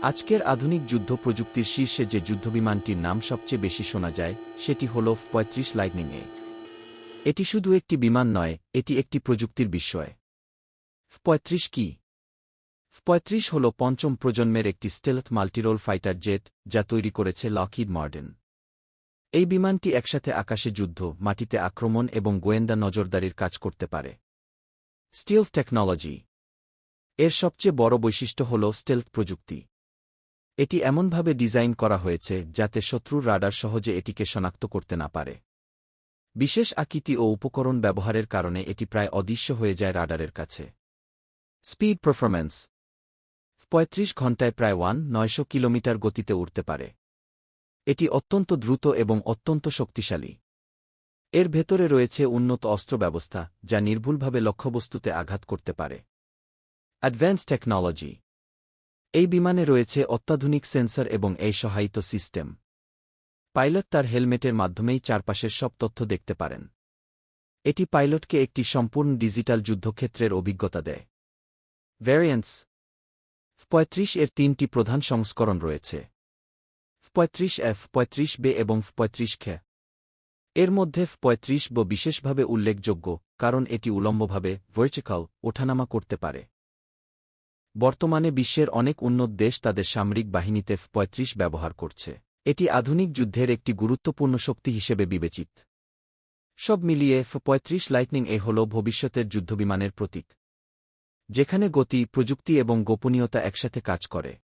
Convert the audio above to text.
আজকের আধুনিক যুদ্ধ প্রযুক্তির শীর্ষে যে যুদ্ধবিমানটির নাম সবচেয়ে বেশি শোনা যায় সেটি হল F-35 লাইটনিং এ। এটি শুধু একটি বিমান নয়, এটি একটি প্রযুক্তির বিস্ময়। F-35 কি? F-35 হল পঞ্চম প্রজন্মের একটি স্টেলথ মাল্টিরোল ফাইটার জেট যা তৈরি করেছে লকহিড মার্টিন। এই বিমানটি একসাথে আকাশে যুদ্ধ, মাটিতে আক্রমণ এবং গোয়েন্দা নজরদারির কাজ করতে পারে। স্টিলথ টেকনোলজি এর সবচেয়ে বড় বৈশিষ্ট্য হল স্টেলথ প্রযুক্তি। এটি এমনভাবে ডিজাইন করা হয়েছে যাতে শত্রুর রাডার সহজে এটিকে শনাক্ত করতে না পারে। বিশেষ আকৃতি ও উপকরণ ব্যবহারের কারণে এটি প্রায় অদৃশ্য হয়ে যায় রাডারের কাছে। স্পিড পারফরম্যান্স F-35 ঘণ্টায় প্রায় 900 কিলোমিটার গতিতে উড়তে পারে। এটি অত্যন্ত দ্রুত এবং অত্যন্ত শক্তিশালী। এর ভেতরে রয়েছে উন্নত অস্ত্র ব্যবস্থা যা নির্ভুলভাবে লক্ষ্যবস্তুতে আঘাত করতে পারে। অ্যাডভান্স টেকনোলজি এই বিমানে রয়েছে অত্যাধুনিক সেন্সর এবং এই সহায়িত সিস্টেম। পাইলট তার হেলমেটের মাধ্যমেই চারপাশের সব তথ্য দেখতে পারেন। এটি পাইলটকে একটি সম্পূর্ণ ডিজিটাল যুদ্ধক্ষেত্রের অভিজ্ঞতা দেয়। ভ্যারিয়েন্টস F-35 এর 3টি প্রধান সংস্করণ রয়েছে: F-35F, F-35B এবং F-35K। এর মধ্যে F-35B বিশেষভাবে উল্লেখযোগ্য কারণ এটি উল্লম্বভাবে ভার্টিক্যাল ওঠানামা করতে পারে। বর্তমানে বিশ্বের অনেক উন্নত দেশ তাদের সামরিক বাহিনীতে F-35 ব্যবহার করছে। এটি আধুনিক যুদ্ধের একটি গুরুত্বপূর্ণ শক্তি হিসেবে বিবেচিত। সব মিলিয়ে F-35 লাইটনিং এ হল ভবিষ্যতের যুদ্ধবিমানের প্রতীক, যেখানে গতি, প্রযুক্তি এবং গোপনীয়তা একসাথে কাজ করে।